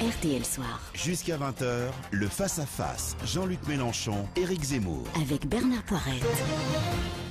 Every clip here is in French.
RTL Soir. Jusqu'à 20h, le face-à-face. Jean-Luc Mélenchon, Éric Zemmour. Avec Bernard Poirette.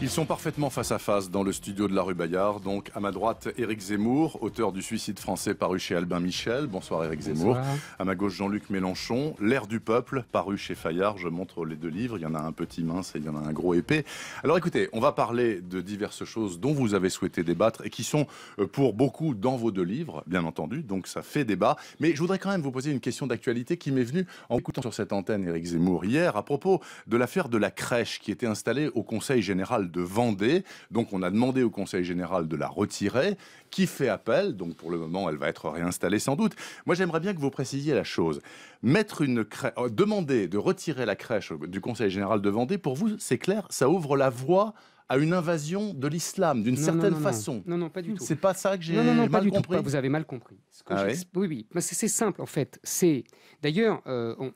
Ils sont parfaitement face à face dans le studio de la rue Bayard. Donc à ma droite, Éric Zemmour, auteur du Suicide français paru chez Albin Michel. Bonsoir Éric Zemmour. Bonsoir. À ma gauche, Jean-Luc Mélenchon, L'air du peuple, paru chez Fayard. Je montre les deux livres. Il y en a un petit mince et il y en a un gros épais. Alors écoutez, on va parler de diverses choses dont vous avez souhaité débattre et qui sont pour beaucoup dans vos deux livres, bien entendu. Donc ça fait débat. Mais je voudrais quand même vous poser une question d'actualité qui m'est venue en écoutant sur cette antenne, Éric Zemmour, hier, à propos de l'affaire de la crèche qui était installée au Conseil général de Vendée. Donc on a demandé au Conseil général de la retirer, qui fait appel. Donc pour le moment, elle va être réinstallée sans doute. Moi, j'aimerais bien que vous précisiez la chose. Demander de retirer la crèche du Conseil général de Vendée, pour vous, c'est clair, ça ouvre la voie à une invasion de l'islam, d'une certaine façon. Non, pas du tout. C'est pas ça que j'ai pas mal du compris. Tout. Vous avez mal compris. Oui. Oui. C'est simple, en fait. D'ailleurs,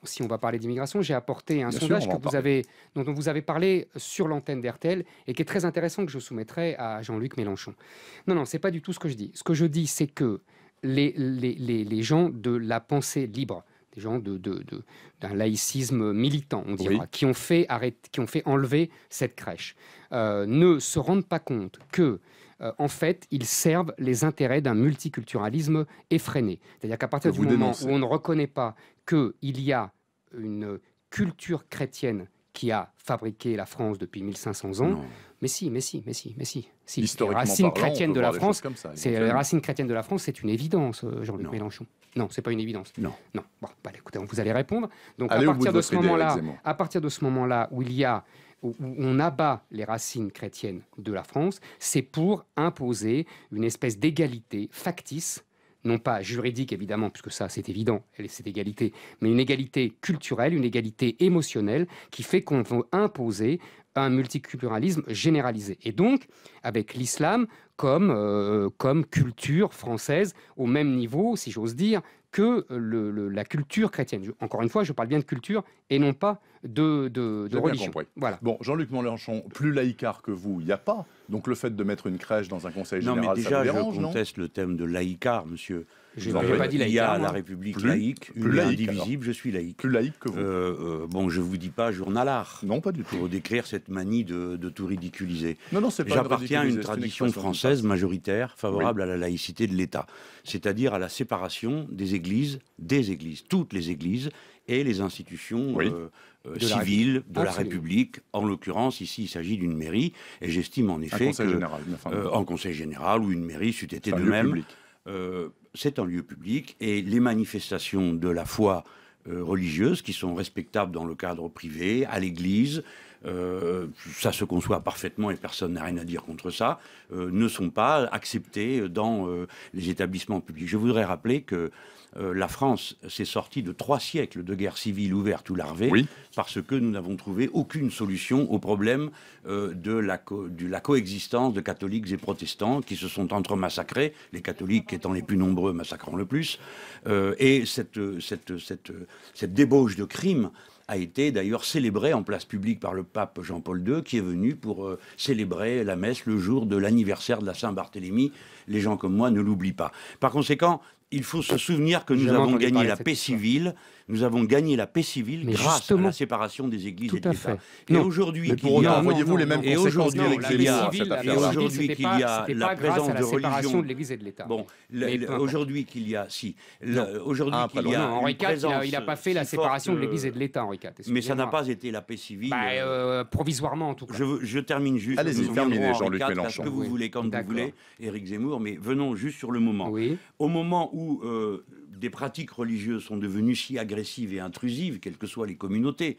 si on va parler d'immigration, j'ai apporté un sondage dont vous avez parlé sur l'antenne d'RTL et qui est très intéressant, que je soumettrai à Jean-Luc Mélenchon. Non, c'est pas du tout ce que je dis. Ce que je dis, c'est que les gens de la pensée libre, des gens d'un laïcisme militant, on dira, qui ont fait enlever cette crèche, ne se rendent pas compte que, en fait, ils servent les intérêts d'un multiculturalisme effréné. C'est-à-dire qu'à partir du moment où on ne reconnaît pas qu'il y a une culture chrétienne qui a fabriqué la France depuis 1500 ans. Non. Mais si. Historiquement les racines chrétiennes de la France, les racines chrétiennes de la France, c'est une évidence, Jean-Luc Mélenchon. Non, c'est pas une évidence. Non. Bon, écoutez, vous allez répondre. Donc à partir de ce moment-là où on abat les racines chrétiennes de la France, c'est pour imposer une espèce d'égalité factice, non pas juridique évidemment, puisque ça c'est évident, cette égalité, mais une égalité culturelle, une égalité émotionnelle qui fait qu'on veut imposer un multiculturalisme généralisé. Et donc, avec l'islam comme culture française, au même niveau, si j'ose dire, que la culture chrétienne. Encore une fois, je parle bien de culture et non pas de religion. Voilà. Bon, Jean-Luc Mélenchon, plus laïcard que vous, il n'y a pas. Donc le fait de mettre une crèche dans un conseil général, mais déjà, ça vous dérange, je conteste le thème de laïcard, monsieur. Je n'ai pas dit laïcard. Il y a la République laïque, une indivisible, je suis laïque. Plus laïque que vous. Bon, je ne vous dis pas journalard. Non, pas du tout. Pour décrire cette manie de tout ridiculiser. Non, c'est pas. J'appartiens à une tradition française majoritaire favorable à la laïcité de l'État, c'est-à-dire à la séparation des églises, toutes les églises et les institutions civiles de la République. En l'occurrence, ici, il s'agit d'une mairie, et j'estime en effet en conseil général ou une mairie, c'eût été de même. C'est un lieu public, et les manifestations de la foi religieuse, qui sont respectables dans le cadre privé, à l'église, ça se conçoit parfaitement et personne n'a rien à dire contre ça, ne sont pas acceptées dans les établissements publics. Je voudrais rappeler que la France s'est sortie de 3 siècles de guerre civile ouverte ou larvée parce que nous n'avons trouvé aucune solution au problème de la coexistence de catholiques et protestants qui se sont entre-massacrés, les catholiques étant les plus nombreux, massacrant le plus. Et cette débauche de crimes a été d'ailleurs célébrée en place publique par le pape Jean-Paul II, qui est venu pour célébrer la messe le jour de l'anniversaire de la Saint-Barthélemy. Les gens comme moi ne l'oublient pas. Par conséquent, il faut se souvenir que nous avons gagné la paix civile. Nous avons gagné la paix civile grâce à la séparation des églises et de l'État. Et aujourd'hui, voyez-vous les mêmes conséquences qu'il y a la présence de religion de l'Église et de l'État. Bon, aujourd'hui qu'il y a, aujourd'hui qu'il y a Henri IV, il n'a pas fait la séparation de l'Église et de l'État, Henri IV. Mais ça n'a pas été la paix civile. Provisoirement, en tout cas. Je termine juste. Allez-y, terminez, Jean-Luc Mélenchon. Ce que vous voulez, quand vous voulez, Éric Zemmour, mais venons juste sur le moment. Au moment où des pratiques religieuses sont devenues si agressives et intrusives, quelles que soient les communautés,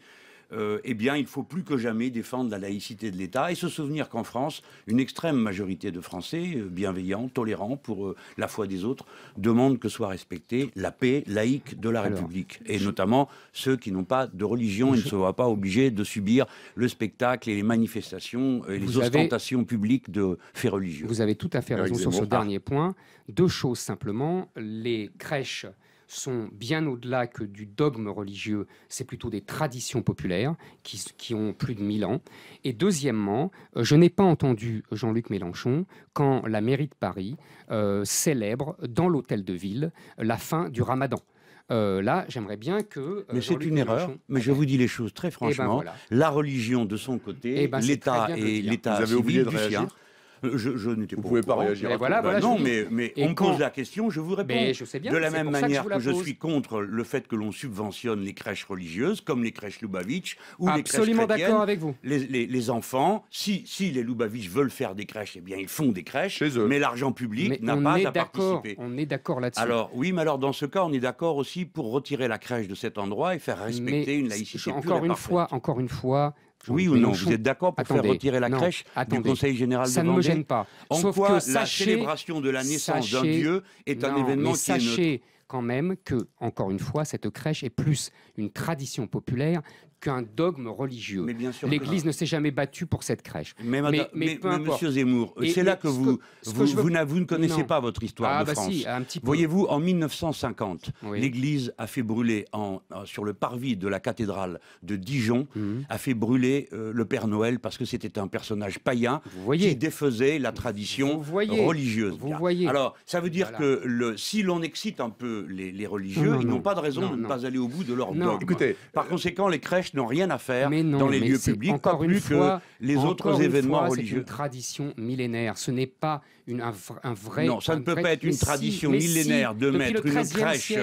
eh bien, il faut plus que jamais défendre la laïcité de l'État et se souvenir qu'en France, une extrême majorité de Français, bienveillants, tolérants pour la foi des autres, demandent que soit respectée la paix laïque de la République. Et notamment ceux qui n'ont pas de religion et ne se voient pas obligés de subir le spectacle et les manifestations et les ostentations publiques de faits religieux. Vous avez tout à fait raison sur ce dernier point. 2 choses simplement. Les crèches sont bien au-delà que du dogme religieux, c'est plutôt des traditions populaires qui ont plus de 1000 ans. Et deuxièmement, je n'ai pas entendu Jean-Luc Mélenchon quand la mairie de Paris célèbre dans l'hôtel de ville la fin du Ramadan. là, j'aimerais bien que... mais c'est une erreur, mais je vous dis les choses très franchement. La religion de son côté, l'État et l'État civil du sien. Je n'étais pas. Vous pouvez pas réagir. Non, mais on me pose la question, je vous réponds. Je sais bien, de la même manière que je suis contre le fait que l'on subventionne les crèches religieuses, comme les crèches Lubavitch ou les crèches chrétiennes. Absolument d'accord avec vous. Les enfants, si les Lubavitch veulent faire des crèches, eh bien ils font des crèches, mais l'argent public n'a pas à participer. On est d'accord là-dessus. Alors oui, mais alors dans ce cas, on est d'accord aussi pour retirer la crèche de cet endroit et faire respecter une laïcité encore une fois. Oui ou non, vous êtes d'accord pour faire retirer la crèche du Conseil général de Vendée? Ça ne me gêne pas. En quoi la célébration de la naissance d'un Dieu est un événement qui est neutre? Quand même que, encore une fois, cette crèche est plus une tradition populaire qu'un dogme religieux. L'Église ne s'est jamais battue pour cette crèche. Mais peu importe. Monsieur Zemmour, c'est là que vous ne connaissez pas votre histoire de France. Si, un petit peu. Voyez-vous, en 1950, l'Église a fait brûler sur le parvis de la cathédrale de Dijon, a fait brûler le Père Noël parce que c'était un personnage païen qui défaisait la tradition religieuse. Alors, ça veut dire que si l'on excite un peu les religieux, ils n'ont pas de raison de ne pas aller au bout de leur dogme. Écoutez, par conséquent, les crèches n'ont rien à faire dans les lieux publics, pas plus que les autres événements religieux. C'est une tradition millénaire, ce n'est pas un vrai... Non, ça ne peut pas être une tradition millénaire de mettre une crèche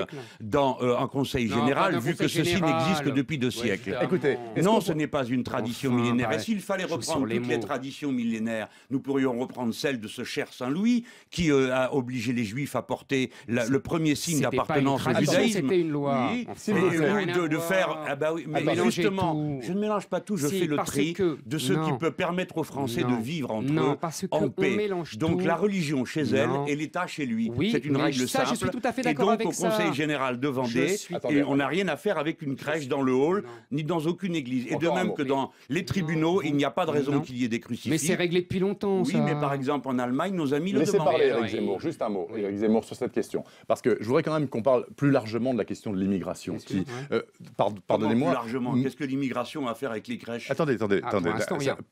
dans un conseil général, vu que ceci n'existe que depuis 2 siècles. Écoutez, non, ce n'est pas une tradition millénaire. Et s'il fallait reprendre toutes les traditions millénaires, nous pourrions reprendre celle de ce cher Saint-Louis, qui a obligé les Juifs à porter le premier signe d'appartenance au judaïsme. C'était une loi. De faire... Ah bah oui, mais justement, je ne mélange pas tout, je fais le tri de ce qui peut permettre aux Français de vivre entre eux en paix. Donc la religion chez elle et l'État chez lui. C'est une règle simple. Je suis tout à fait d'accord avec ça. Et donc au Conseil général de Vendée, on n'a rien à faire avec une crèche dans le hall, ni dans aucune église. Et de même que dans les tribunaux, il n'y a pas de raison qu'il y ait des crucifix. Mais c'est réglé depuis longtemps, ça. Oui, mais par exemple en Allemagne, nos amis le demandent. Laissez parler Éric Zemmour, juste un mot, Éric Zemmour, sur cette question. Parce que je voudrais quand même qu'on parle plus largement de la question de l'immigration. Pardonnez-moi. Plus largement, qu'est-ce que l'immigration a à faire avec les crèches? Attendez.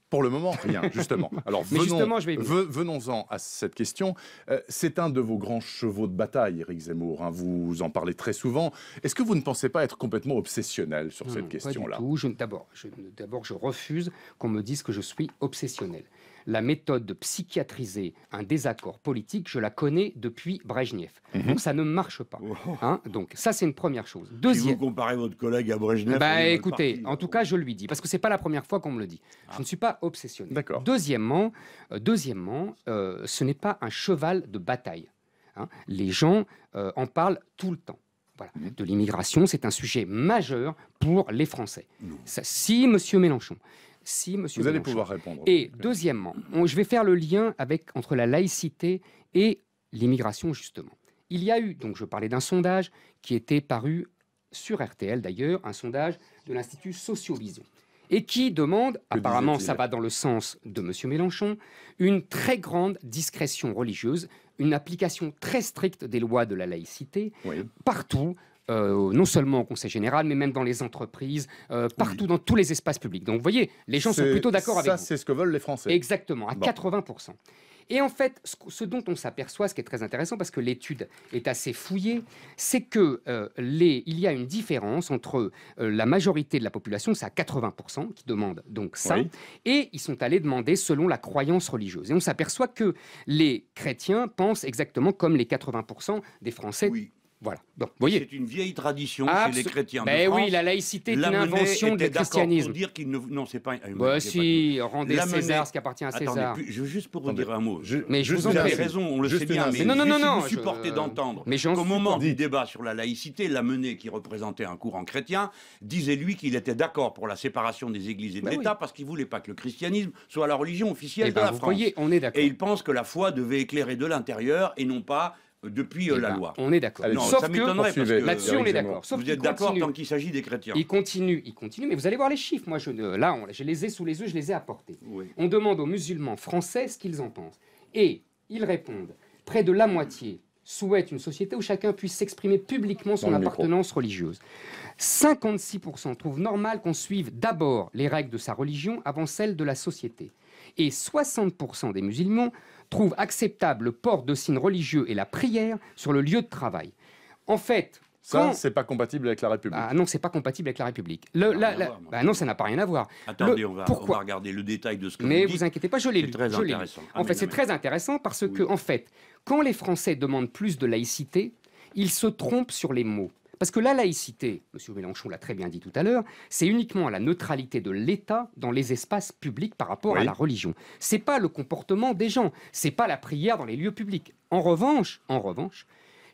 Pour le moment, rien, justement. Alors, venons-en à cette question. C'est un de vos grands chevaux de bataille, Éric Zemmour. Vous en parlez très souvent. Est-ce que vous ne pensez pas être complètement obsessionnel sur cette question-là? Pas du tout. D'abord, je refuse qu'on me dise que je suis obsessionnel. La méthode de psychiatriser un désaccord politique, je la connais depuis Brejnev. Donc ça ne marche pas. Donc ça, c'est une première chose. Si vous comparez votre collègue à Brejnev... écoutez, en tout cas, je lui dis, parce que ce n'est pas la première fois qu'on me le dit. Je ne suis pas obsessionnel. Deuxièmement, ce n'est pas un cheval de bataille. Les gens en parlent tout le temps. Voilà. De l'immigration, c'est un sujet majeur pour les Français. Si M. Mélenchon... Vous allez pouvoir répondre. Et deuxièmement, je vais faire le lien entre la laïcité et l'immigration, justement. Il y a eu, donc je parlais d'un sondage qui était paru sur RTL d'ailleurs, un sondage de l'Institut Sociovision, et qui demande, apparemment ça va dans le sens de M. Mélenchon, une très grande discrétion religieuse, une application très stricte des lois de la laïcité, partout, non seulement au Conseil général, mais même dans les entreprises, partout dans tous les espaces publics. Donc vous voyez, les gens sont plutôt d'accord avec vous. Ça, c'est ce que veulent les Français. Exactement, à 80%. Et en fait, ce dont on s'aperçoit, ce qui est très intéressant, parce que l'étude est assez fouillée, c'est qu'il y a une différence entre la majorité de la population, c'est à 80%, qui demandent donc ça, et ils sont allés demander selon la croyance religieuse. Et on s'aperçoit que les chrétiens pensent exactement comme les 80% des Français. Voilà. Donc, voyez. C'est une vieille tradition chez les chrétiens de France. Oui, la laïcité est une invention du christianisme. Pour dire qu'il ne... Non, c'est pas... rendez César ce qui appartient à César. Attendez, juste pour vous dire un mot. Mais je vous avez raison, on le sait bien. Mais non, vous supportez d'entendre qu'au moment du débat sur la laïcité, Lamennais, qui représentait un courant chrétien, disait lui qu'il était d'accord pour la séparation des églises et de l'État parce qu'il ne voulait pas que le christianisme soit la religion officielle de la France. Voyez, on est d'accord. Et il pense que la foi devait éclairer de l'intérieur et non pas depuis la loi. On est d'accord. Sauf que là-dessus, on est d'accord. Vous êtes d'accord tant qu'il s'agit des chrétiens. Il continue, mais vous allez voir les chiffres. Moi, je les ai sous les yeux, je les ai apportés. On demande aux musulmans français ce qu'ils en pensent. Et ils répondent, près de la moitié souhaitent une société où chacun puisse s'exprimer publiquement son appartenance religieuse. 56% trouvent normal qu'on suive d'abord les règles de sa religion avant celles de la société. Et 60% des musulmans trouvent acceptable le port de signes religieux et la prière sur le lieu de travail. En fait, Ça, c'est pas compatible avec la République. Non, c'est pas compatible avec la République. Non, ça n'a pas rien à voir. Attendez, on va regarder le détail de ce que Mais vous dites. vous inquiétez pas, je l'ai lu. C'est très intéressant. En fait, c'est très intéressant parce que, en fait, quand les Français demandent plus de laïcité, ils se trompent sur les mots. Parce que la laïcité, M. Mélenchon l'a très bien dit tout à l'heure, c'est uniquement la neutralité de l'État dans les espaces publics par rapport à la religion. C'est pas le comportement des gens, c'est pas la prière dans les lieux publics. En revanche,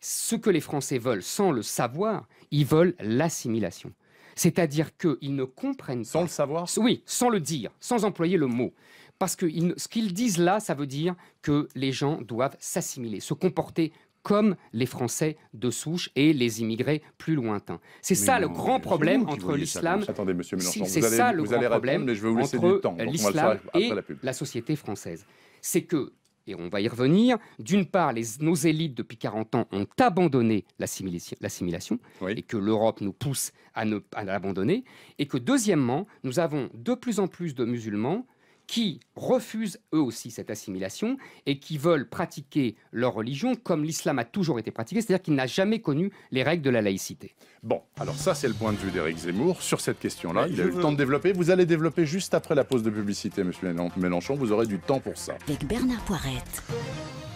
ce que les Français veulent, sans le savoir, ils veulent l'assimilation. C'est-à-dire qu'ils ne comprennent pas... Sans le savoir ? Oui, sans le dire, sans employer le mot. Parce que ce qu'ils disent là, ça veut dire que les gens doivent s'assimiler, se comporter comme les Français de souche et les immigrés plus lointains. C'est ça le grand problème entre l'islam... Attendez, monsieur Mélenchon, c'est ça le grand problème mais je vais vous laisser entre du temps. l'islam et la société française. C'est que, et on va y revenir, d'une part, nos élites depuis 40 ans ont abandonné l'assimilation, et que l'Europe nous pousse à l'abandonner, et que deuxièmement, nous avons de plus en plus de musulmans qui refusent eux aussi cette assimilation et qui veulent pratiquer leur religion comme l'islam a toujours été pratiqué, c'est-à-dire qu'il n'a jamais connu les règles de la laïcité. Bon, alors ça c'est le point de vue d'Éric Zemmour sur cette question-là. Il a eu le temps de développer. Vous allez développer juste après la pause de publicité, monsieur Mélenchon. Vous aurez du temps pour ça. Avec Bernard Poirette.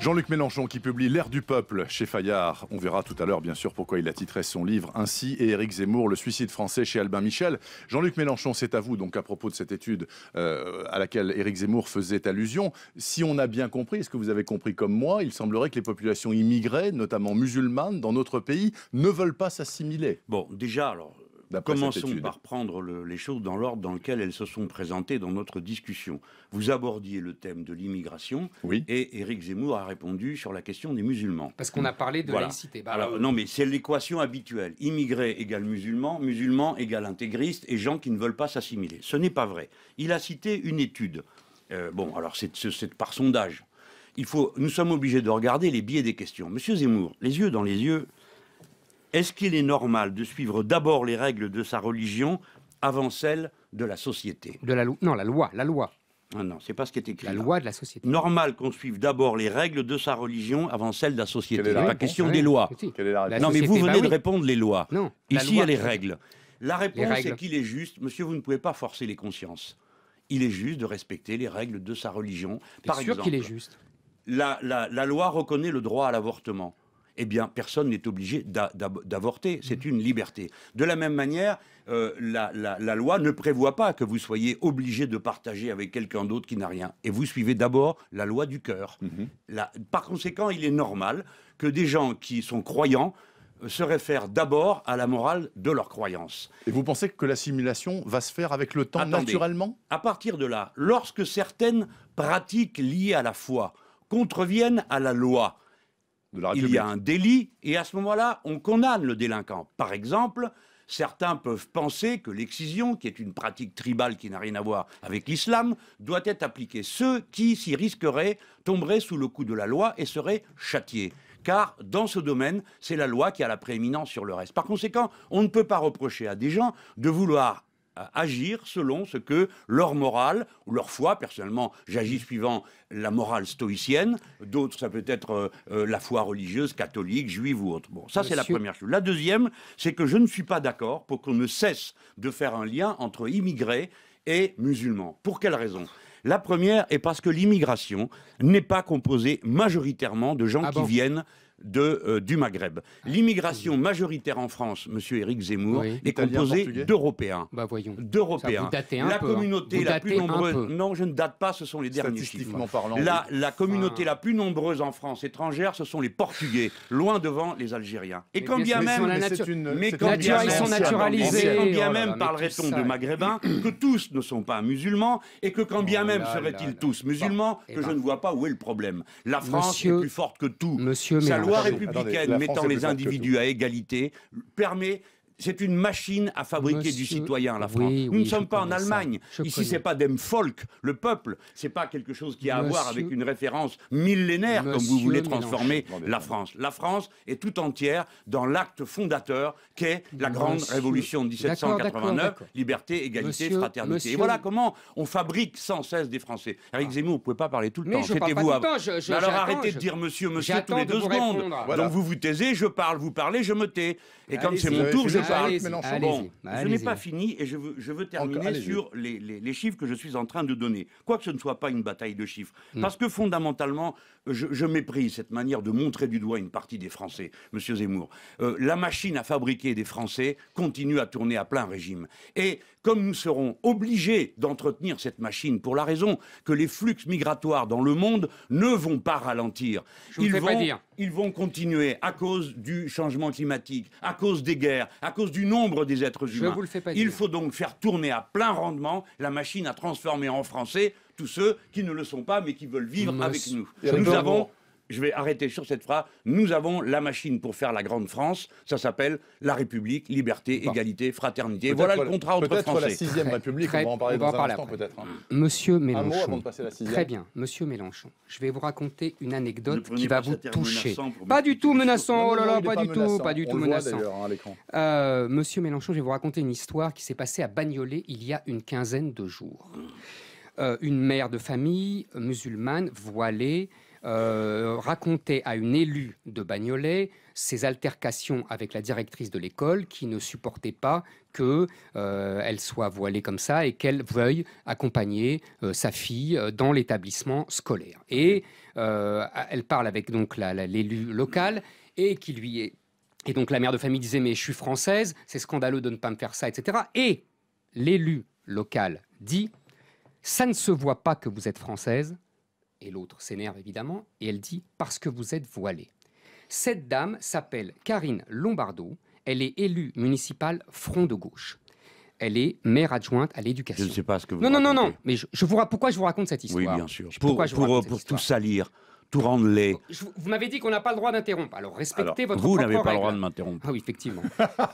Jean-Luc Mélenchon qui publie L'Air du peuple chez Fayard. On verra tout à l'heure bien sûr pourquoi il a titré son livre ainsi, et Éric Zemmour, Le suicide français chez Albin Michel. Jean-Luc Mélenchon, c'est à vous donc à propos de cette étude à laquelle Éric Zemmour faisait allusion. Si on a bien compris, est-ce que vous avez compris comme moi, il semblerait que les populations immigrées, notamment musulmanes dans notre pays, ne veulent pas s'assimiler. Bon, déjà alors... Commençons par prendre les choses dans l'ordre dans lequel elles se sont présentées dans notre discussion. Vous abordiez le thème de l'immigration et Éric Zemmour a répondu sur la question des musulmans. Parce qu'on a parlé de laïcité. Alors, non, mais c'est l'équation habituelle. Immigré égale musulman, musulman égale intégriste et gens qui ne veulent pas s'assimiler. Ce n'est pas vrai. Il a cité une étude. Alors c'est par sondage. Nous sommes obligés de regarder les biais des questions. Monsieur Zemmour, les yeux dans les yeux... Est-ce qu'il est normal de suivre d'abord les règles de sa religion avant celles de la société? Non, la loi. Ah non, c'est pas ce qui est écrit. La loi de la société. Normal qu'on suive d'abord les règles de sa religion avant celles de la société. C'est la question des lois. Quelle est la réponse? Non, mais vous venez de répondre les lois. Non. Ici, il y a les règles. La réponse est qu'il est juste. Monsieur, vous ne pouvez pas forcer les consciences. Il est juste de respecter les règles de sa religion. Par exemple, qu'il est juste. La loi reconnaît le droit à l'avortement. Eh bien, personne n'est obligé d'avorter. C'est une liberté. De la même manière, la loi ne prévoit pas que vous soyez obligé de partager avec quelqu'un d'autre qui n'a rien. Et vous suivez d'abord la loi du cœur. Par conséquent, il est normal que des gens qui sont croyants se réfèrent d'abord à la morale de leur croyance. Et vous pensez que l'assimilation va se faire avec le temps, naturellement? À partir de là, lorsque certaines pratiques liées à la foi contreviennent à la loi, il y a un délit, et à ce moment-là, on condamne le délinquant. Par exemple, certains peuvent penser que l'excision, qui est une pratique tribale qui n'a rien à voir avec l'islam, doit être appliquée. Ceux qui s'y risqueraient tomberaient sous le coup de la loi et seraient châtiés. Car dans ce domaine, c'est la loi qui a la prééminence sur le reste. Par conséquent, on ne peut pas reprocher à des gens de vouloir agir selon ce que leur morale ou leur foi, personnellement j'agis suivant la morale stoïcienne, d'autres ça peut être la foi religieuse, catholique, juive ou autre. Bon, ça c'est la première chose. La deuxième, c'est que je ne suis pas d'accord pour qu'on ne cesse de faire un lien entre immigrés et musulmans. Pour quelle raison ? La première est parce que l'immigration n'est pas composée majoritairement de gens qui viennent du Maghreb. L'immigration majoritaire en France, monsieur Éric Zemmour, est composée d'Européens. Voyons. D'Européens. La communauté la plus nombreuse... Non, je ne date pas, ce sont les derniers chiffres. La communauté la plus nombreuse en France étrangère, ce sont les Portugais, loin devant les Algériens. Et quand bien même... ils sont naturalisés. Quand bien même parlerait-on de Maghrébins, que tous ne sont pas musulmans, et que quand bien même seraient-ils tous musulmans, que je ne vois pas où est le problème. La France est plus forte que tout. Sa loi républicaine mettant les individus à égalité permet C'est une machine à fabriquer du citoyen, la France. Nous ne sommes pas en Allemagne. Ici, c'est pas dem Volk, le peuple. C'est pas quelque chose qui a à voir avec une référence millénaire, comme vous voulez transformer la France. La France est tout entière dans l'acte fondateur qu'est la grande révolution de 1789, liberté, égalité, fraternité. Et voilà comment on fabrique sans cesse des Français. Eric Zemmour, vous ne pouvez pas parler tout le temps. Taisez-vous. Alors arrêtez de dire monsieur tous les 2 secondes. Voilà. Donc vous vous taisez, je parle, vous parlez, je me tais. Et comme c'est mon tour, je parle. Bon, je n'ai pas fini et je veux terminer sur les chiffres que je suis en train de donner. Quoique ce ne soit pas une bataille de chiffres. Parce que fondamentalement, je méprise cette manière de montrer du doigt une partie des Français, monsieur Zemmour. La machine à fabriquer des Français continue à tourner à plein régime. Et comme nous serons obligés d'entretenir cette machine pour la raison que les flux migratoires dans le monde ne vont pas ralentir, ils vont continuer à cause du changement climatique, à cause des guerres, à cause du nombre des êtres humains. Il faut donc faire tourner à plein rendement la machine à transformer en Français tous ceux qui ne le sont pas mais qui veulent vivre avec nous. Nous avons... Je vais arrêter sur cette phrase. Nous avons la machine pour faire la grande France. Ça s'appelle la République, liberté, égalité, fraternité. Voilà le contrat entre Français. Peut-être la 6e République, on va en parler dans un instant peut-être. Monsieur Mélenchon. Un mot avant de passer à la 6e. Très bien, Monsieur Mélenchon. Je vais vous raconter une anecdote qui va vous toucher. Pas du tout menaçant, oh là là, pas du tout menaçant. Monsieur Mélenchon, je vais vous raconter une histoire qui s'est passée à Bagnolet il y a une quinzaine de jours. Une mère de famille musulmane, voilée, racontait à une élue de Bagnolet ses altercations avec la directrice de l'école qui ne supportait pas qu'elle soit voilée comme ça et qu'elle veuille accompagner sa fille dans l'établissement scolaire. Et elle parle avec donc l'élu local et qui lui est... Et donc la mère de famille disait « mais je suis française, c'est scandaleux de ne pas me faire ça, etc. » Et l'élu local dit « ça ne se voit pas que vous êtes française ». Et l'autre s'énerve évidemment, et elle dit « parce que vous êtes voilée ». Cette dame s'appelle Karine Lombardo, elle est élue municipale Front de Gauche. Elle est maire adjointe à l'éducation. Je ne sais pas ce que vous Non, mais pourquoi je vous raconte cette histoire? Oui, bien sûr. Pour tout salir, tout rendre laid. Vous m'avez dit qu'on n'a pas le droit d'interrompre, alors respectez votre propre Vous règle. n'avez pas le droit de m'interrompre. Ah oui, effectivement.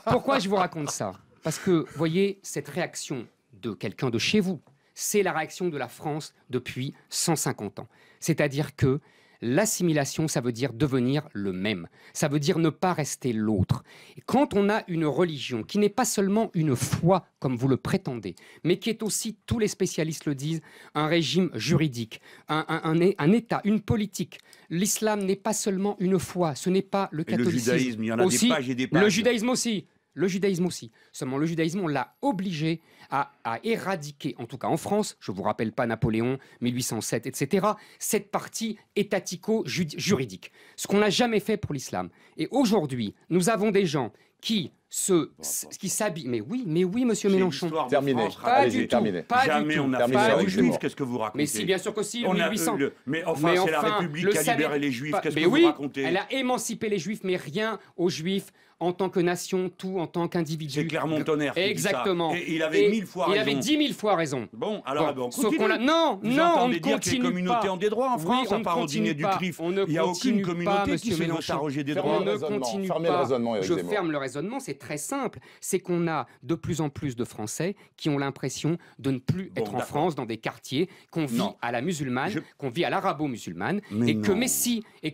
Pourquoi je vous raconte ça? Parce que, voyez, cette réaction de quelqu'un de chez vous, c'est la réaction de la France depuis 150 ans. C'est-à-dire que l'assimilation, ça veut dire devenir le même. Ça veut dire ne pas rester l'autre. Et quand on a une religion qui n'est pas seulement une foi, comme vous le prétendez, mais qui est aussi, tous les spécialistes le disent, un régime juridique, un État, une politique. L'islam n'est pas seulement une foi, ce n'est pas le catholicisme. Le judaïsme, il y en a aussi, des pages et des pages. Le judaïsme aussi. Le judaïsme aussi. Seulement, le judaïsme, on l'a obligé à éradiquer, en tout cas en France, je ne vous rappelle pas Napoléon, 1807, etc., cette partie étatico-juridique. Ce qu'on n'a jamais fait pour l'islam. Et aujourd'hui, nous avons des gens qui s'habillent. Mais oui, monsieur Mélenchon. Terminé. Pas du tout. Jamais on n'a fait les Juifs. Qu'est-ce que vous racontez? Mais si, bien sûr que si, on 1800. Mais enfin, c'est la République qui a libéré les Juifs. Qu'est-ce que vous racontez? Elle a émancipé les Juifs, mais rien aux Juifs en tant que nation, tout en tant qu'individu. C'est Clermont-Tonnerre qui dit ça. Exactement. Et il avait 1000 fois raison. Il avait 10 000 fois raison. Bon, alors on continue. Non, on ne dire que les communautés ont des droits en France, à part au dîner du CRIF. Il n'y a aucune communauté qui se veut s'arroger des droits. On ne continue pas. Je ferme le raisonnement, c'est très simple. C'est qu'on a de plus en plus de Français qui ont l'impression de ne plus être en France, dans des quartiers, qu'on vit à la musulmane, qu'on vit à l'arabo-musulmane, et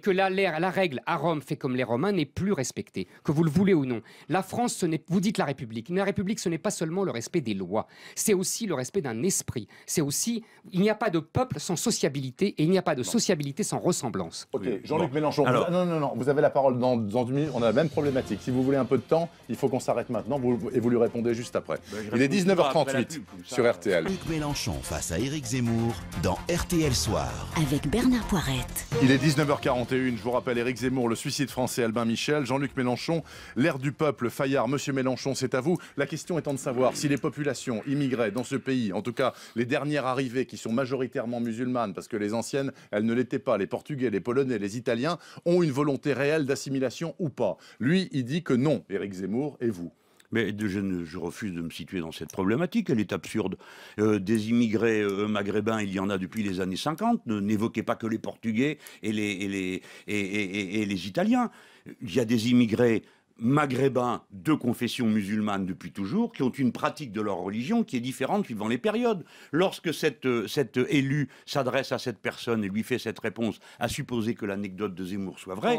que la règle à Rome fait comme les Romains n'est plus respectée, que vous le voulez ou non. La France, vous dites la République. La République, ce n'est pas seulement le respect des lois, c'est aussi le respect d'un esprit. C'est aussi, il n'y a pas de peuple sans sociabilité et il n'y a pas de sociabilité sans ressemblance. Ok, Jean-Luc Mélenchon, non, vous avez la parole dans 2 minutes, on a la même problématique. Si vous voulez un peu de temps, il faut qu'on s'arrête maintenant et vous lui répondez juste après. Il est 19h38 sur RTL. Jean-Luc Mélenchon face à Éric Zemmour dans RTL Soir. Avec Bernard Poirette. Il est 19h41, je vous rappelle Éric Zemmour, le suicide français Albin Michel, Jean-Luc Mélenchon, l'air du peuple, Fayard, Monsieur Mélenchon, c'est à vous. La question étant de savoir si les populations immigrées dans ce pays, en tout cas les dernières arrivées qui sont majoritairement musulmanes, parce que les anciennes, elles ne l'étaient pas, les Portugais, les Polonais, les Italiens, ont une volonté réelle d'assimilation ou pas. Lui, il dit que non, Éric Zemmour, et vous? Mais je refuse de me situer dans cette problématique, elle est absurde. Des immigrés maghrébins, il y en a depuis les années 50, n'évoquez pas que les Portugais et les Italiens. Il y a des immigrés maghrébins de confession musulmane depuis toujours, qui ont une pratique de leur religion qui est différente suivant les périodes. Lorsque cet élu s'adresse à cette personne et lui fait cette réponse, à supposer que l'anecdote de Zemmour soit vraie,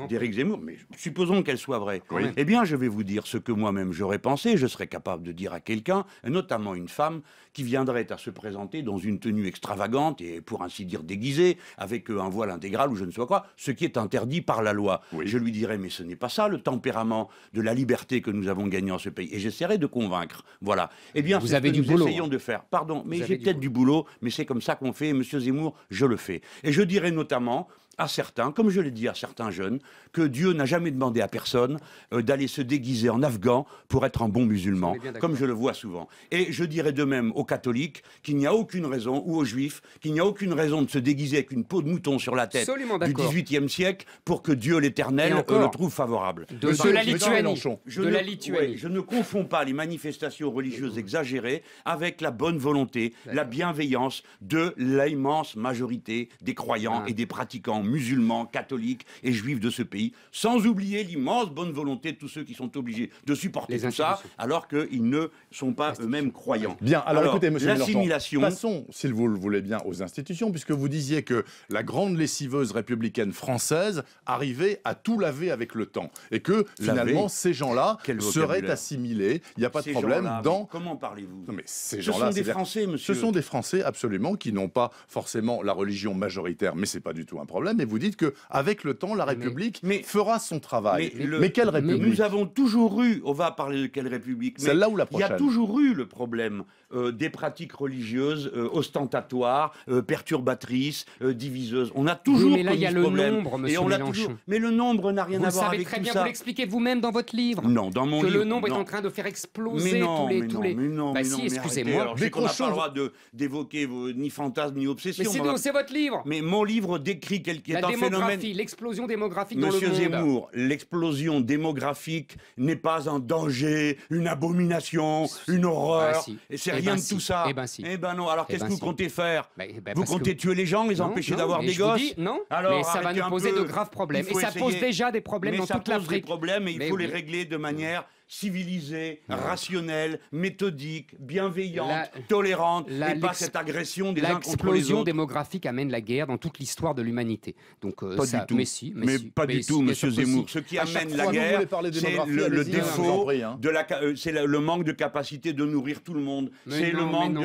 d'Éric Zemmour, mais supposons qu'elle soit vraie, eh bien je vais vous dire ce que moi-même j'aurais pensé, je serais capable de dire à quelqu'un, notamment une femme, qui viendrait à se présenter dans une tenue extravagante et pour ainsi dire déguisée, avec un voile intégral ou je ne sais quoi, ce qui est interdit par la loi. Je lui dirais, mais ce n'est pas ça le tempérament de la liberté que nous avons gagné en ce pays. Et j'essaierai de convaincre. Voilà. Eh bien, c'est ce que nous essayons de faire. Pardon, mais j'ai peut-être du boulot, mais c'est comme ça qu'on fait. Et Monsieur Zemmour, je le fais. Et je dirais notamment à certains, comme je l'ai dit à certains jeunes, que Dieu n'a jamais demandé à personne d'aller se déguiser en afghan pour être un bon musulman, comme je le vois souvent. Et je dirais de même aux catholiques qu'il n'y a aucune raison, ou aux juifs, qu'il n'y a aucune raison de se déguiser avec une peau de mouton sur la tête du XVIIIe siècle pour que Dieu l'Éternel le trouve favorable. De la Lituanie. Je ne confonds pas les manifestations religieuses exagérées avec la bonne volonté, la bienveillance de l'immense majorité des croyants et des pratiquants musulmans, catholiques et juifs de ce pays, sans oublier l'immense bonne volonté de tous ceux qui sont obligés de supporter tout ça, alors qu'ils ne sont pas eux-mêmes croyants. Bien, alors écoutez, monsieur l'assimilation... Passons, s'il vous le voulez bien, aux institutions, puisque vous disiez que la grande lessiveuse républicaine française arrivait à tout laver avec le temps, et que finalement, ces gens-là seraient assimilés, il n'y a pas de problème dans... Comment parlez-vous? Non, mais ces gens-là, ce sont des Français, monsieur. Ce sont des Français, absolument, qui n'ont pas forcément la religion majoritaire, mais c'est pas du tout un problème. Et vous dites qu'avec le temps, la République fera son travail. Mais quelle République? Nous avons toujours eu, on va parler de quelle République? Celle-là ou la prochaine? Il y a toujours eu le problème des pratiques religieuses ostentatoires, perturbatrices, diviseuses. On a toujours mais là, il y a le nombre, monsieur Mélenchon. Mais le nombre n'a rien à voir avec tout ça. Vous le savez très bien, vous l'expliquez vous-même dans votre livre. Non, dans mon livre. Que le nombre est en train de faire exploser tous les... Mais si, excusez-moi. On n'a pas le droit d'évoquer ni fantasmes ni obsessions. Mais c'est votre livre. Mais mon livre décrit un phénomène... L'explosion démographique dans le monde. Monsieur Zemmour, l'explosion démographique n'est pas un danger, une abomination, une horreur. C'est rien de tout ça. Eh ben non. Alors qu'est-ce que vous comptez faire? Vous comptez tuer les gens, les empêcher d'avoir des gosses? Non, mais ça va nous poser de graves problèmes. Et ça pose déjà des problèmes dans toute l'Afrique. Ça pose des problèmes et il faut les régler de manière civilisée, rationnelle, méthodique, bienveillante, tolérante, et pas cette agression des uns contre les autres. L'explosion démographique amène la guerre dans toute l'histoire de l'humanité. Donc pas du tout. Mais pas du tout, monsieur Zemmour. Ce qui amène la guerre, c'est le défaut de c'est le manque de capacité de nourrir tout le monde. C'est le manque.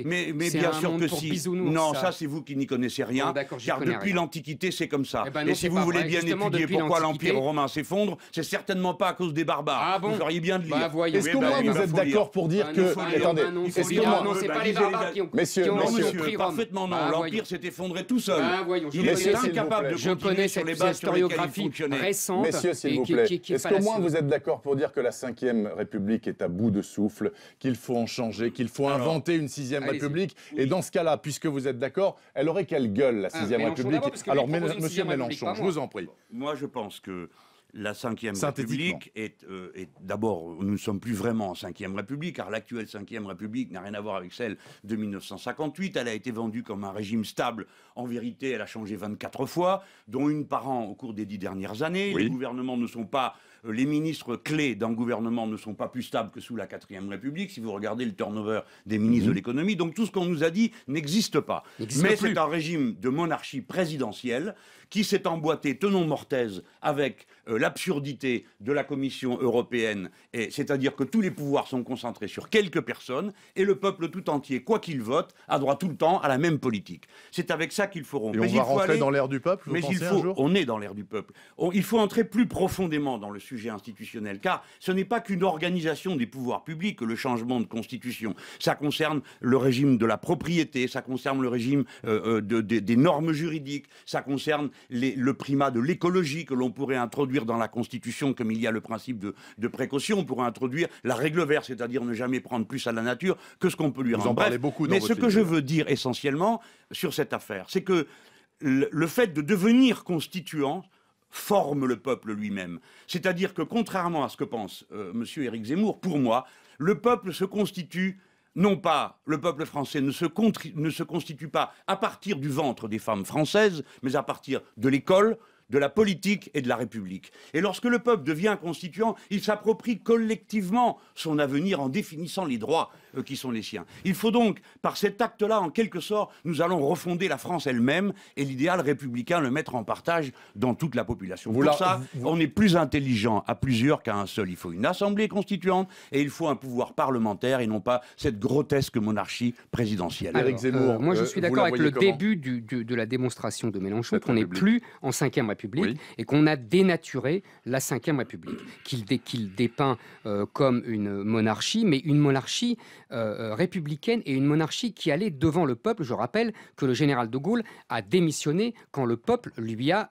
Mais bien sûr que si. Non, ça c'est vous qui n'y connaissez rien. Car depuis l'Antiquité, c'est comme ça. Et si vous voulez bien étudier pourquoi l'Empire romain s'effondre, c'est certainement pas à cause des barbares. Bien de lire. Est-ce qu'au moins vous êtes d'accord pour dire que... Attendez, est-ce que... Non, c'est pas les barbares qui ont Monsieur, parfaitement non. L'Empire s'est effondré tout seul. Il est incapable de continuer sur les bases sur lesquelles il fonctionnait. Récente. Messieurs, s'il vous plaît, est-ce qu'au moins vous êtes d'accord pour dire que la 5e République est à bout de souffle, qu'il faut en changer, qu'il faut inventer une 6e République? Et dans ce cas-là, puisque vous êtes d'accord, elle aurait quelle gueule, la 6e République? Alors, monsieur Mélenchon, je vous en prie. Moi, je pense que la 5e République est d'abord, nous ne sommes plus vraiment en 5e République, car l'actuelle 5e République n'a rien à voir avec celle de 1958. Elle a été vendue comme un régime stable. En vérité, elle a changé 24 fois, dont une par an au cours des 10 dernières années. Les gouvernements ne sont pas... Les ministres clés d'un gouvernement ne sont pas plus stables que sous la 4e République, si vous regardez le turnover des ministres de l'économie. Donc tout ce qu'on nous a dit n'existe pas. Mais c'est un régime de monarchie présidentielle qui s'est emboîté tenon mortaise avec l'absurdité de la Commission européenne, c'est-à-dire que tous les pouvoirs sont concentrés sur quelques personnes et le peuple tout entier, quoi qu'il vote, a droit tout le temps à la même politique. C'est avec ça qu'il faut rompre. Et on va rentrer dans l'ère du peuple, vous pensez un jour ? On est dans l'ère du peuple. Il faut entrer plus profondément dans le sujet institutionnel, car ce n'est pas qu'une organisation des pouvoirs publics, le changement de constitution. Ça concerne le régime de la propriété, ça concerne le régime des normes juridiques, ça concerne le primat de l'écologie que l'on pourrait introduire dans la Constitution, comme il y a le principe de précaution. On pourrait introduire la règle verte, c'est-à-dire ne jamais prendre plus à la nature que ce qu'on peut lui rendre. Vous en parlez beaucoup dans Mais votre ce que je veux dire essentiellement sur cette affaire, c'est que le fait de devenir constituant forme le peuple lui-même. C'est-à-dire que contrairement à ce que pense M. Éric Zemmour, pour moi, le peuple se constitue. Non pas, le peuple français ne se constitue pas à partir du ventre des femmes françaises, mais à partir de l'école, de la politique et de la République. Et lorsque le peuple devient constituant, il s'approprie collectivement son avenir en définissant les droits qui sont les siens. Il faut donc, par cet acte-là, en quelque sorte, nous allons refonder la France elle-même et l'idéal républicain le mettre en partage dans toute la population. Pour ça, on est plus intelligent à plusieurs qu'à un seul. Il faut une assemblée constituante et il faut un pouvoir parlementaire et non pas cette grotesque monarchie présidentielle. Éric Zemmour, moi je suis d'accord avec le début de la démonstration de Mélenchon, qu'on n'est plus en Ve République et qu'on a dénaturé la Ve République, qu'il dépeint comme une monarchie, mais une monarchie républicaine et une monarchie qui allait devant le peuple. Je rappelle que le général de Gaulle a démissionné quand le peuple lui a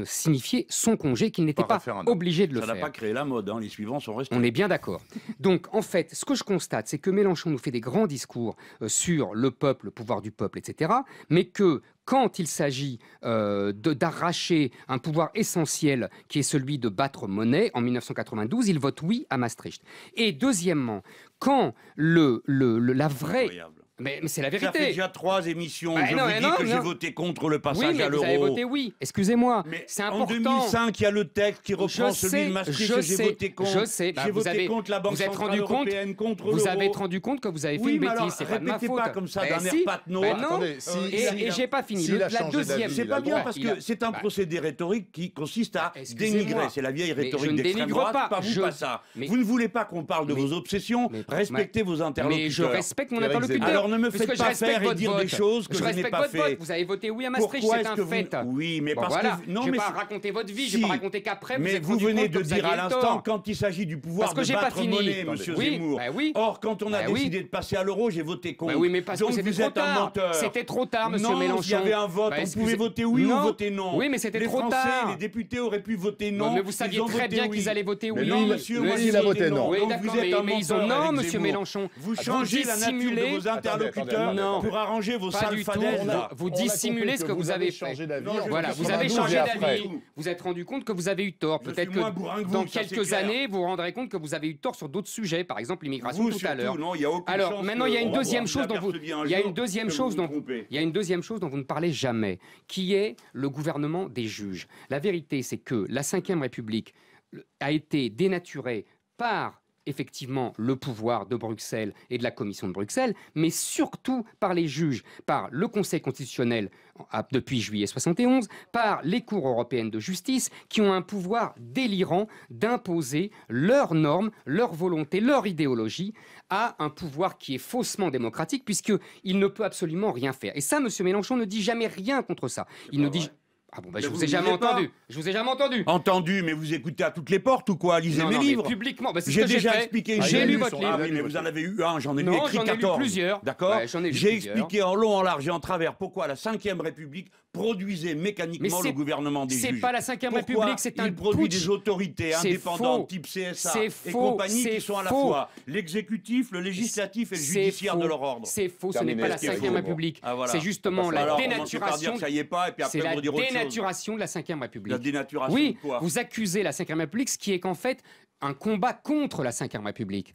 signifié son congé, qu'il n'était pas obligé de le faire. Ça n'a pas créé la mode, hein, les suivants sont restés. On est bien d'accord. Donc en fait, ce que je constate, c'est que Mélenchon nous fait des grands discours sur le peuple, le pouvoir du peuple, etc., mais que quand il s'agit d'arracher un pouvoir essentiel qui est celui de battre monnaie, en 1992, il vote oui à Maastricht. Et deuxièmement, quand la vraie... Incroyable. Mais c'est la vérité. Ça fait déjà 3 émissions. Je vous dis que j'ai voté contre le passage à l'euro. Vous avez voté oui. Excusez-moi. C'est important. En 2005, il y a le texte qui reprend celui de Maastricht. J'ai voté contre. Je sais. J'ai voté contre la Banque centrale européenne, contre l'euro. Vous avez rendu compte que vous avez fait une bêtise. C'est pas de ma faute. Répétez pas comme ça d'un air patnaud. Non. Et j'ai pas fini. La deuxième. C'est pas bien parce que c'est un procédé rhétorique qui consiste à dénigrer. C'est la vieille rhétorique d'extrême droite. Pas vous, pas ça. Vous ne voulez pas qu'on parle de vos obsessions. Respectez vos interlocuteurs. Mais je respecte mon interlocuteur. Alors ne me faites pas faire et dire des choses que je n'ai pas fait. Vous avez voté oui à Maastricht, c'est un fait. Oui, mais parce que... Non, je ne vais pas raconter votre vie, je ne vais pas raconter qu'après, mais vous venez de dire à l'instant, quand il s'agit du pouvoir de battre monnaie, monsieur Zemmour. Or, quand on a décidé de passer à l'euro, j'ai voté contre. Oui, mais parce que c'était trop tard. C'était trop tard, monsieur Mélenchon. Non, il y avait un vote, on pouvait voter oui ou voter non. Oui, mais c'était trop tard. Les députés auraient pu voter non. Mais vous saviez très bien qu'ils allaient voter oui. Non, monsieur, moi, il a voté non. Oui, d'accord, mais ils ont non, monsieur Mélenchon. Vous changez la nature de vos interlocuteurs pour arranger vos sales fadaises. Vous dissimulez ce que vous avez fait. Voilà, vous avez changé d'avis. Vous êtes rendu compte que vous avez eu tort. Peut-être que dans quelques années, vous vous rendrez compte que vous avez eu tort sur d'autres sujets, par exemple l'immigration tout à l'heure. Alors maintenant, il y a une deuxième chose dont vous ne parlez jamais, qui est le gouvernement des juges. La vérité, c'est que la Ve République a été dénaturée par effectivement le pouvoir de Bruxelles et de la Commission de Bruxelles, mais surtout par les juges, par le Conseil constitutionnel depuis juillet 71, par les cours européennes de justice, qui ont un pouvoir délirant d'imposer leurs normes, leur volonté, leur idéologie à un pouvoir qui est faussement démocratique, puisqu'il ne peut absolument rien faire. Et ça, M. Mélenchon ne dit jamais rien contre ça. Il ne dit... Ah bon, je vous ai jamais entendu. Je vous ai jamais entendu. Entendu, mais vous écoutez à toutes les portes ou quoi? Lisez mes livres. Publiquement, j'ai déjà expliqué. J'ai lu votre livre. Oui, mais vous en avez eu un, j'en ai lu écrit 14. J'en ai lu plusieurs. D'accord. J'ai expliqué en long, en large et en travers pourquoi la Ve République produisait mécaniquement le gouvernement des juges. C'est pas la Ve République, c'est un il produit des autorités indépendantes type CSA et compagnie qui sont à la fois l'exécutif, le législatif et le judiciaire de leur ordre. C'est faux, ce n'est pas la Ve République. C'est justement la dénaturation. Ça y est pas, et puis après vous dire autre chose. C'est la dénaturation de la Ve République. La dénaturation de quoi? Vous accusez la Ve République, ce qui est qu'en fait un combat contre la Ve République.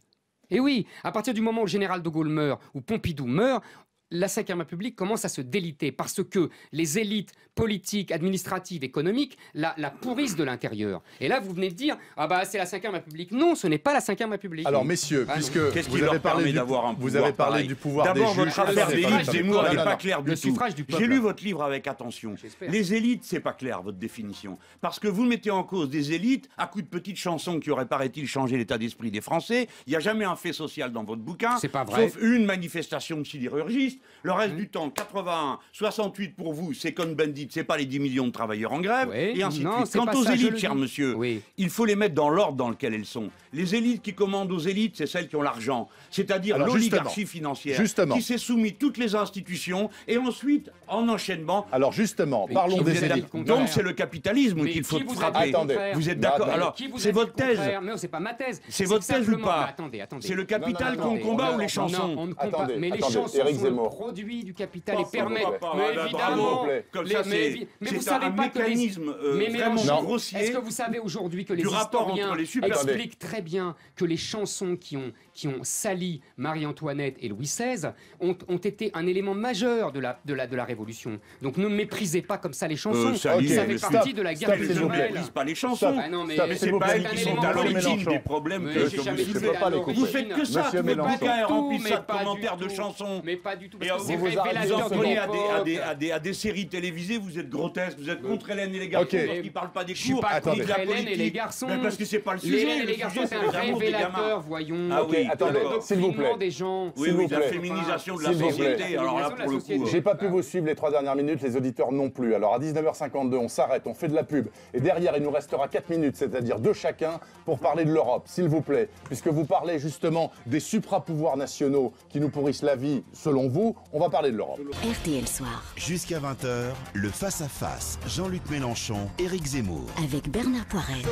Et oui, à partir du moment où le général de Gaulle meurt, ou Pompidou meurt, la Ve République commence à se déliter parce que les élites politiques, administratives, économiques la pourrissent de l'intérieur. Et là, vous venez de dire « Ah bah, c'est la Ve République ». Non, ce n'est pas la Ve République. Alors, messieurs, puisque vous avez parlé du pouvoir des juges... D'abord, votre affaire d'élite, Zemmour, elle n'est pas claire du tout. J'ai lu votre livre avec attention. Les élites, c'est pas clair, votre définition. Parce que vous mettez en cause des élites à coups de petites chansons qui auraient, paraît-il, changé l'état d'esprit des Français. Il n'y a jamais un fait social dans votre bouquin. C'est pas vrai. Sauf une manifestation de sidérurgistes. Le reste du temps, 81, 68 pour vous, c'est Cohn-Bendit, c'est pas les 10 millions de travailleurs en grève, et ainsi de suite. Quant aux élites, cher monsieur, il faut les mettre dans l'ordre dans lequel elles sont. Les élites qui commandent aux élites, c'est celles qui ont l'argent, c'est-à-dire l'oligarchie financière, qui s'est soumise toutes les institutions, et ensuite, en enchaînement... Alors justement, parlons des élites. Donc c'est le capitalisme qu'il faut frapper. Attendez. Vous êtes d'accord? Alors, c'est votre thèse. Non, c'est pas ma thèse. C'est votre thèse ou pas? Attendez. C'est le capital qu'on combat ou les chansons? Mais les chansons sont le produit du capital et Pourquoi permet... pas, Mais bravo. évidemment... Comme ça, mais vous c'est savez un pas que les... mécanisme Mais vraiment grossier. est-ce que vous savez aujourd'hui que les du rapport historiens entre les super- expliquent très bien que les chansons qui ont sali Marie-Antoinette et Louis XVI ont été un élément majeur de la Révolution. Donc ne méprisez pas comme ça les chansons. Ça fait partie de la guerre Je ne méprise pas les chansons. Ah non, mais c'est pas elles qui sont à l'origine des problèmes que vous faites que ça. Tous vos bouquins est rempli ça de commentaires de chansons. Mais pas du tout. Et Parce que vous c'est en révélateur de prenez l'époque. à des séries télévisées, vous êtes grotesque, vous êtes contre Hélène et les garçons parce qu'ils ne parlent pas des Je suis cours, pas ni de la contre Hélène et les politique. garçons. Mais parce que c'est pas le sujet. Hélène et les garçons, c'est un révélateur, voyons. Ah oui, attendez, s'il vous plaît. Des gens. Oui, S'il vous la plaît. féminisation de la S'il vous plaît. société. Alors là, pour le coup. J'ai pas pu vous suivre les 3 dernières minutes, les auditeurs non plus. Alors à 19h52, on s'arrête, on fait de la pub. Et derrière, il nous restera 4 minutes, c'est-à-dire 2 chacun, pour parler de l'Europe, s'il vous plaît. Puisque vous parlez justement des supra-pouvoirs nationaux qui nous pourrissent la vie, selon vous, on va parler de l'Europe. RTL Soir. Jusqu'à 20h, le face-à-face. Jean-Luc Mélenchon, Éric Zemmour. Avec Bernard Poirette.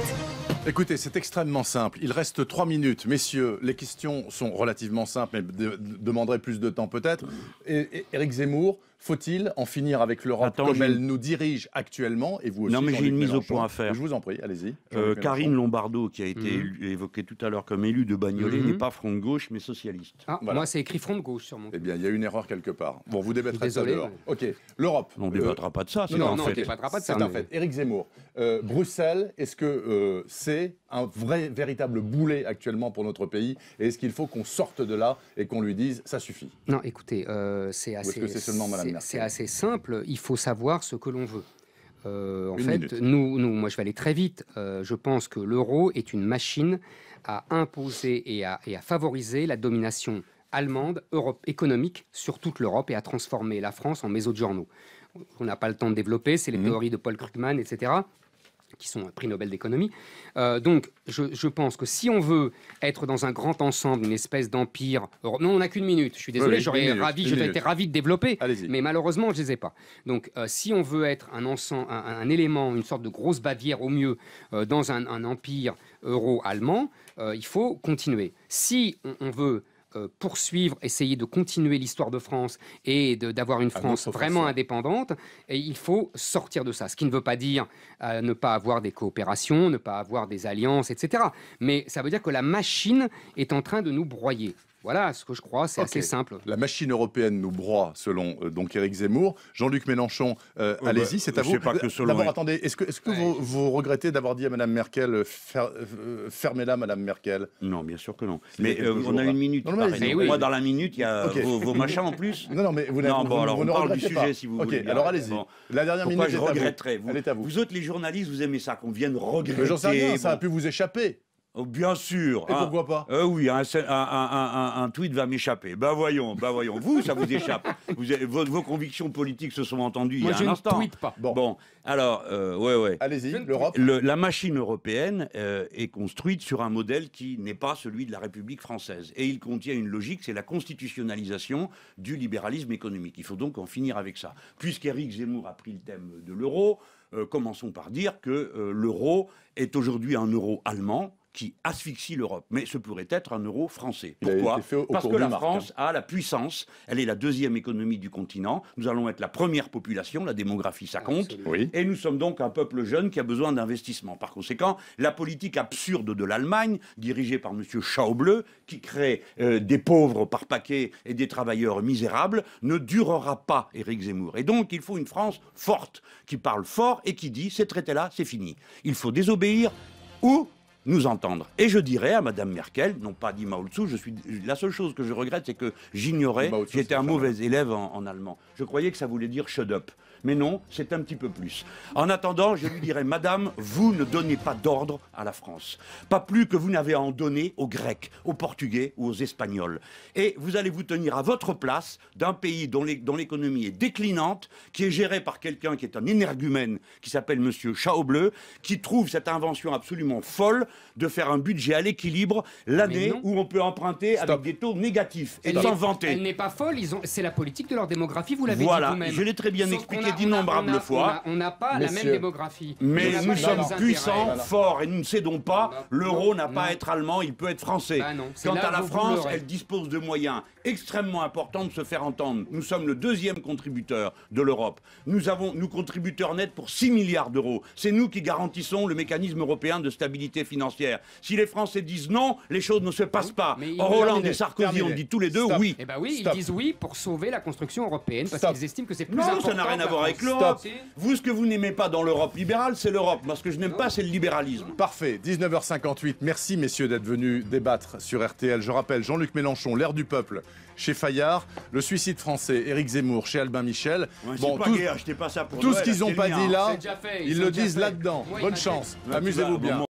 Écoutez, c'est extrêmement simple. Il reste 3 minutes. Messieurs, les questions sont relativement simples, mais demanderaient plus de temps peut-être. Et Éric Zemmour, faut-il en finir avec l'Europe comme elle nous dirige actuellement? Et vous aussi, non, mais j'ai une mise au Mélenchon. point à faire. Je vous en prie, allez-y. Karine Lombardo, qui a été évoquée tout à l'heure comme élue de Bagnolet, n'est pas front de gauche, mais socialiste. Ah, Voilà. moi, c'est écrit front de gauche sur mon. Eh bien, il y a une erreur quelque part. Bon, vous débattrez de ça Désolé, dehors. Ok, l'Europe. On ne débattra pas de ça, c'est Non, un non, on fait. débattra pas de ça. C'est un mais- fait. Éric Zemmour, Bruxelles, est-ce que c'est un véritable boulet actuellement pour notre pays? Et est-ce qu'il faut qu'on sorte de là et qu'on lui dise ça suffit? Non, écoutez, c'est est-ce que c'est seulement Madame Merkel? c'est assez simple. Il faut savoir ce que l'on veut. En Une fait, minute. moi, je vais aller très vite. Je pense que l'euro est une machine à imposer et à favoriser la domination allemande, économique sur toute l'Europe et à transformer la France en maison de journaux. On n'a pas le temps de développer, c'est les théories de Paul Krugman, etc., qui sont un prix Nobel d'économie. Donc, je pense que si on veut être dans un grand ensemble, une espèce d'empire... Non, on n'a qu'une minute. Je suis désolé, Oui, j'aurais été ravi de développer, Allez-y. mais malheureusement, je ne les ai pas. Donc, si on veut être un élément, une sorte de grosse Bavière au mieux, dans un empire euro-allemand, il faut continuer. Si on veut poursuivre, essayer de continuer l'histoire de France et d'avoir une France vraiment indépendante, et il faut sortir de ça. Ce qui ne veut pas dire ne pas avoir des coopérations, ne pas avoir des alliances, etc. Mais ça veut dire que la machine est en train de nous broyer. Voilà ce que je crois, c'est assez simple. La machine européenne nous broie, selon donc Éric Zemmour. Jean-Luc Mélenchon, allez-y, c'est à vous. Je sais pas que selon D'abord, lui. attendez, est-ce que vous regrettez d'avoir dit à Madame Merkel, fermez-la, Madame Merkel? Non, bien sûr que non. Il y a Mais quelques on a jours, une minute. Non, mais pareil. allez-y. Donc, Oui. moi, dans la minute, il y a Ok. vos machins en plus. Non, mais vous Non, bon, alors vous on ne parle du regrettez sujet pas. si vous Ok, voulez. alors allez-y. Bon. La dernière Pourquoi minute je est à vous. regretterais Elle est à vous. Vous autres, les journalistes, vous aimez ça, qu'on vienne regretter. Mais j'en sais rien, ça a bon. pu vous échapper. Oh, bien sûr. Et pourquoi pas? Oui, un tweet va m'échapper. Ben voyons. Vous, ça vous échappe. Vos convictions politiques se sont entendues Moi, il y a je un ne instant. tweete pas. Bon, alors, ouais. Allez-y, l'Europe. La machine européenne est construite sur un modèle qui n'est pas celui de la République française. Et il contient une logique, c'est la constitutionnalisation du libéralisme économique. Il faut donc en finir avec ça. Puisqu'Éric Zemmour a pris le thème de l'euro, commençons par dire que l'euro est aujourd'hui un euro allemand qui asphyxie l'Europe. Mais ce pourrait être un euro français. Il a Pourquoi? été fait au Parce cours que du la marque, France a la puissance, elle est la deuxième économie du continent, nous allons être la première population, la démographie ça compte, Absolument. Oui. et nous sommes donc un peuple jeune qui a besoin d'investissement. Par conséquent, la politique absurde de l'Allemagne, dirigée par M. Schauble, qui crée des pauvres par paquet et des travailleurs misérables, ne durera pas, Éric Zemmour. Et donc, il faut une France forte, qui parle fort et qui dit, ces traités-là, c'est fini. Il faut désobéir ou nous entendre. Et je dirais à Madame Merkel, non pas dit Mao Tzu, la seule chose que je regrette, c'est que j'ignorais, Mao Tzu, j'étais c'est un ça. mauvais élève en allemand. Je croyais que ça voulait dire shut up. Mais non, c'est un petit peu plus. En attendant, je lui dirais, Madame, vous ne donnez pas d'ordre à la France. Pas plus que vous n'avez à en donner aux Grecs, aux Portugais ou aux Espagnols. Et vous allez vous tenir à votre place d'un pays dont l'économie est déclinante, qui est géré par quelqu'un qui est un énergumène, qui s'appelle Monsieur Schauble, qui trouve cette invention absolument folle de faire un budget à l'équilibre l'année non. où on peut emprunter avec des taux négatifs et Elle sans n'est- vanter. Elle n'est pas folle, c'est la politique de leur démographie, vous l'avez dit Voilà, vous-même. je l'ai très bien Sauf expliqué qu'on été d'innombrables fois. On n'a pas la même démographie. Mais nous sommes puissants, intérêts. forts, et nous ne cédons pas. L'euro n'a pas à être allemand, il peut être français. Quant à la France, elle dispose de moyens extrêmement importants de se faire entendre. Nous sommes le deuxième contributeur de l'Europe. Nous contributeurs nets pour 6 milliards d'euros. C'est nous qui garantissons le mécanisme européen de stabilité financière. Si les Français disent non, les choses ne se passent pas. Or, Hollande et Sarkozy ont dit tous les deux oui. Eh ben oui, ils disent oui pour sauver la construction européenne, parce qu'ils estiment que c'est plus important. Non, ça n'a rien à voir avec l'Europe. Vous, ce que vous n'aimez pas dans l'Europe libérale, c'est l'Europe. Moi, ce que je n'aime pas, c'est le libéralisme. Parfait, 19h58. Merci, messieurs, d'être venus débattre sur RTL. Je rappelle, Jean-Luc Mélenchon, l'air du peuple chez Fayard, le suicide français, Éric Zemmour chez Albin Michel. Ouais, bon, pas pas ça pour tout ce qu'ils n'ont pas dit là, ils ils le disent là-dedans. Bonne chance, amusez-vous bien.